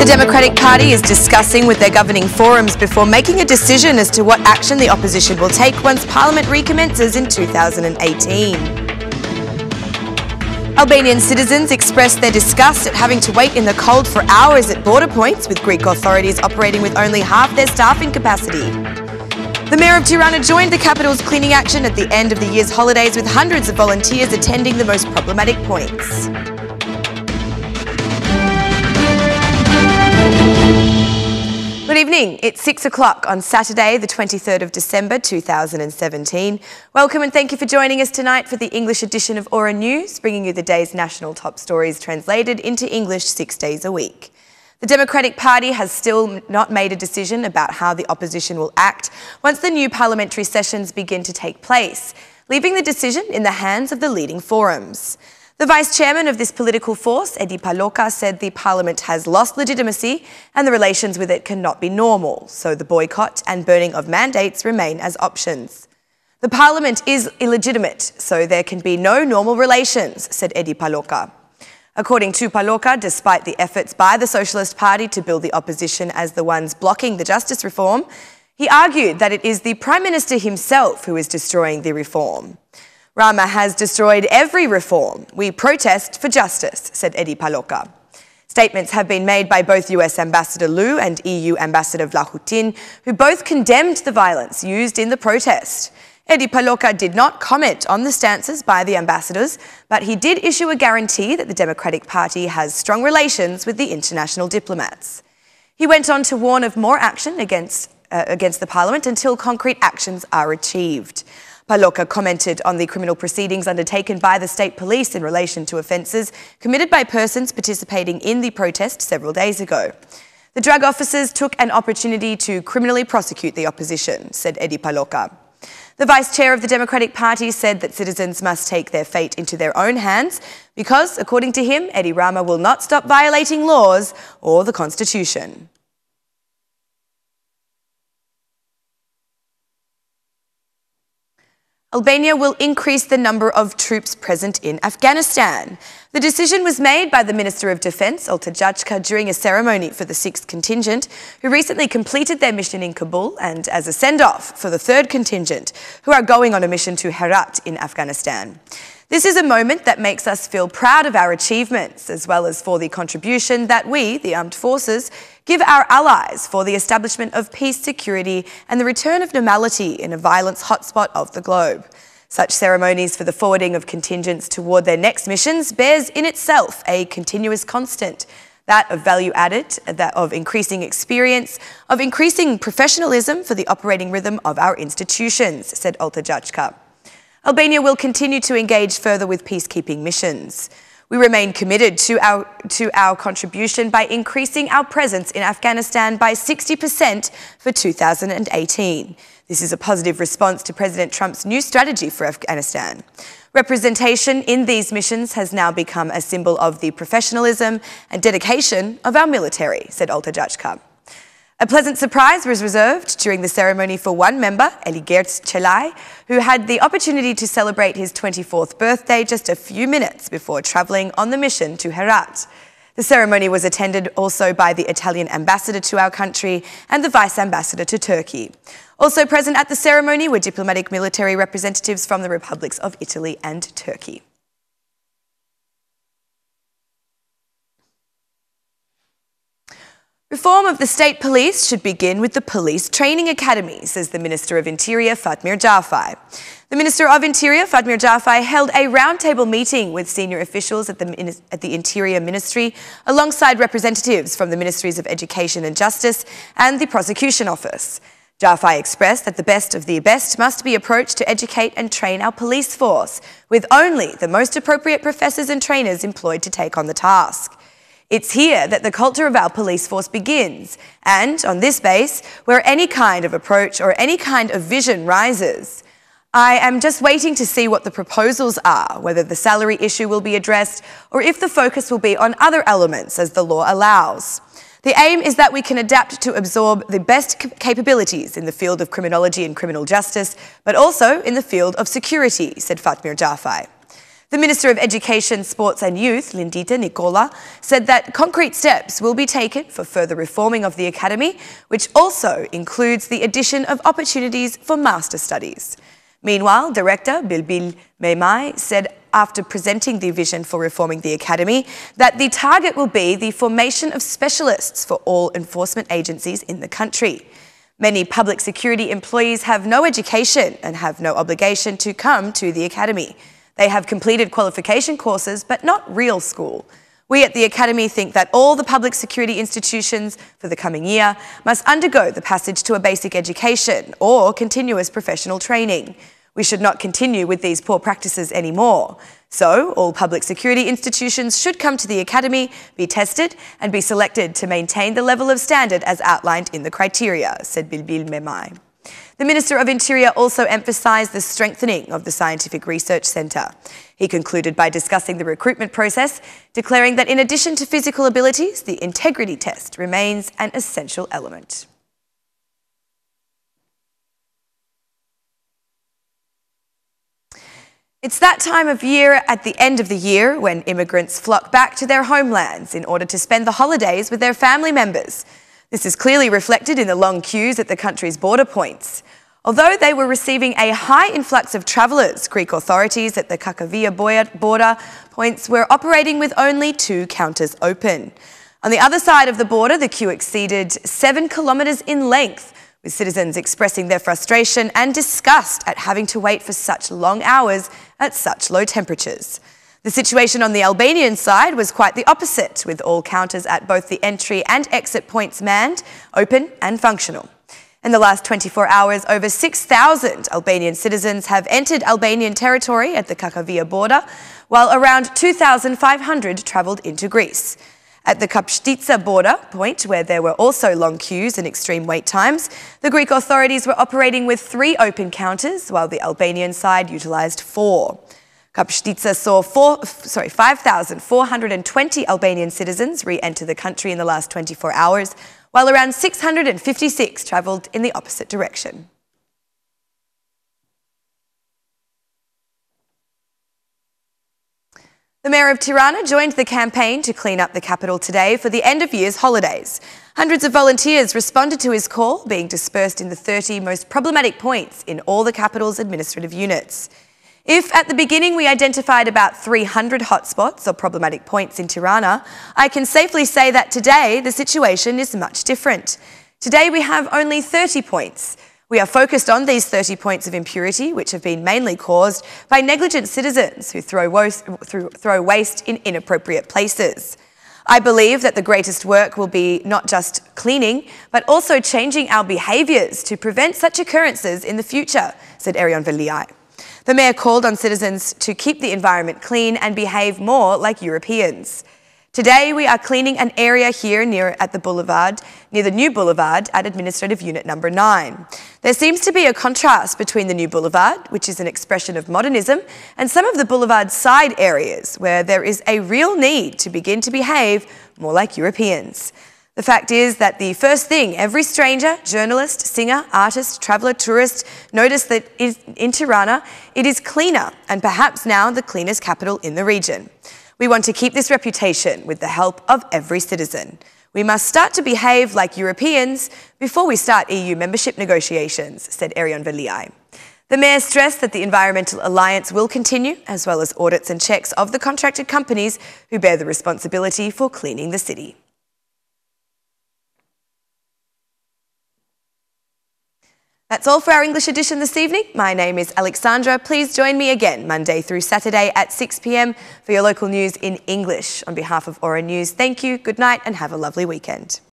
The Democratic Party is discussing with their governing forums before making a decision as to what action the opposition will take once Parliament recommences in 2018. Albanian citizens expressed their disgust at having to wait in the cold for hours at border points, with Greek authorities operating with only half their staffing capacity. The Mayor of Tirana joined the capital's cleaning action at the end of the year's holidays, with hundreds of volunteers attending the most problematic points. Good evening. It's 6 o'clock on Saturday, the 23rd of December 2017. Welcome and thank you for joining us tonight for the English edition of Aura News, bringing you the day's national top stories translated into English 6 days a week. The Democratic Party has still not made a decision about how the opposition will act once the new parliamentary sessions begin to take place, leaving the decision in the hands of the leading forums. The vice-chairman of this political force, Edi Paloka, said the parliament has lost legitimacy and the relations with it cannot be normal, so the boycott and burning of mandates remain as options. The parliament is illegitimate, so there can be no normal relations, said Edi Paloka. According to Paloka, despite the efforts by the Socialist Party to build the opposition as the ones blocking the justice reform, he argued that it is the Prime Minister himself who is destroying the reform. Rama has destroyed every reform. We protest for justice, said Edi Paloka. Statements have been made by both US Ambassador Liu and EU Ambassador Vlahutin, who both condemned the violence used in the protest. Edi Paloka did not comment on the stances by the ambassadors, but he did issue a guarantee that the Democratic Party has strong relations with the international diplomats. He went on to warn of more action against the Parliament until concrete actions are achieved. Paloka commented on the criminal proceedings undertaken by the state police in relation to offences committed by persons participating in the protest several days ago. The drug officers took an opportunity to criminally prosecute the opposition, said Edi Paloka. The vice-chair of the Democratic Party said that citizens must take their fate into their own hands because, according to him, Edi Rama will not stop violating laws or the Constitution. Albania will increase the number of troops present in Afghanistan. The decision was made by the Minister of Defence, Olta Jajka, during a ceremony for the 6th contingent, who recently completed their mission in Kabul, and as a send-off for the 3rd contingent, who are going on a mission to Herat in Afghanistan. This is a moment that makes us feel proud of our achievements, as well as for the contribution that we, the armed forces, give our allies for the establishment of peace, security and the return of normality in a violence hotspot of the globe. Such ceremonies for the forwarding of contingents toward their next missions bears in itself a continuous constant, that of value added, that of increasing experience, of increasing professionalism for the operating rhythm of our institutions, said Olta Jajka. Albania will continue to engage further with peacekeeping missions. We remain committed to our contribution by increasing our presence in Afghanistan by 60% for 2018. This is a positive response to President Trump's new strategy for Afghanistan. Representation in these missions has now become a symbol of the professionalism and dedication of our military, said Olta Jajka. A pleasant surprise was reserved during the ceremony for one member, Eligert Chelai, who had the opportunity to celebrate his 24th birthday just a few minutes before travelling on the mission to Herat. The ceremony was attended also by the Italian ambassador to our country and the vice ambassador to Turkey. Also present at the ceremony were diplomatic military representatives from the republics of Italy and Turkey. Reform of the state police should begin with the police training academies, says the Minister of Interior, Fatmir Jafai. The Minister of Interior, Fatmir Jafai, held a roundtable meeting with senior officials at the Interior Ministry, alongside representatives from the Ministries of Education and Justice and the Prosecution Office. Jafai expressed that the best of the best must be approached to educate and train our police force, with only the most appropriate professors and trainers employed to take on the task. It's here that the culture of our police force begins, and on this base, where any kind of approach or any kind of vision rises. I am just waiting to see what the proposals are, whether the salary issue will be addressed or if the focus will be on other elements as the law allows. The aim is that we can adapt to absorb the best capabilities in the field of criminology and criminal justice, but also in the field of security, said Fatmir Jafai. The Minister of Education, Sports and Youth, Lindita Nicola, said that concrete steps will be taken for further reforming of the academy, which also includes the addition of opportunities for master studies. Meanwhile, Director Bilbil Memai said after presenting the vision for reforming the academy that the target will be the formation of specialists for all enforcement agencies in the country. Many public security employees have no education and have no obligation to come to the academy. They have completed qualification courses, but not real school. We at the Academy think that all the public security institutions for the coming year must undergo the passage to a basic education or continuous professional training. We should not continue with these poor practices anymore. So, all public security institutions should come to the Academy, be tested and be selected to maintain the level of standard as outlined in the criteria, said Bilbil Memai. The Minister of Interior also emphasised the strengthening of the Scientific Research Centre. He concluded by discussing the recruitment process, declaring that in addition to physical abilities, the integrity test remains an essential element. It's that time of year at the end of the year when immigrants flock back to their homelands in order to spend the holidays with their family members. This is clearly reflected in the long queues at the country's border points. Although they were receiving a high influx of travellers, Greek authorities at the Kakavia border points were operating with only 2 counters open. On the other side of the border, the queue exceeded 7 kilometres in length, with citizens expressing their frustration and disgust at having to wait for such long hours at such low temperatures. The situation on the Albanian side was quite the opposite, with all counters at both the entry and exit points manned, open and functional. In the last 24 hours, over 6,000 Albanian citizens have entered Albanian territory at the Kakavia border, while around 2,500 travelled into Greece. At the Kapshtica border point, where there were also long queues and extreme wait times, the Greek authorities were operating with 3 open counters, while the Albanian side utilised 4. Kapshtica saw 5,420 Albanian citizens re-enter the country in the last 24 hours, while around 656 travelled in the opposite direction. The Mayor of Tirana joined the campaign to clean up the capital today for the end-of-year's holidays. Hundreds of volunteers responded to his call, being dispersed in the 30 most problematic points in all the capital's administrative units. If at the beginning we identified about 300 hotspots or problematic points in Tirana, I can safely say that today the situation is much different. Today we have only 30 points. We are focused on these 30 points of impurity, which have been mainly caused by negligent citizens who throw waste in inappropriate places. I believe that the greatest work will be not just cleaning, but also changing our behaviours to prevent such occurrences in the future, said Arion Veliai. The Mayor called on citizens to keep the environment clean and behave more like Europeans. Today we are cleaning an area here near the new boulevard at Administrative Unit Number 9. There seems to be a contrast between the new boulevard, which is an expression of modernism, and some of the boulevard's side areas where there is a real need to begin to behave more like Europeans. The fact is that the first thing every stranger, journalist, singer, artist, traveller, tourist notice that in Tirana, it is cleaner and perhaps now the cleanest capital in the region. We want to keep this reputation with the help of every citizen. We must start to behave like Europeans before we start EU membership negotiations, said Arion Veliai. The Mayor stressed that the Environmental Alliance will continue, as well as audits and checks of the contracted companies who bear the responsibility for cleaning the city. That's all for our English edition this evening. My name is Alexandra. Please join me again Monday through Saturday at 6 p.m. for your local news in English. On behalf of Aura News, thank you, good night and have a lovely weekend.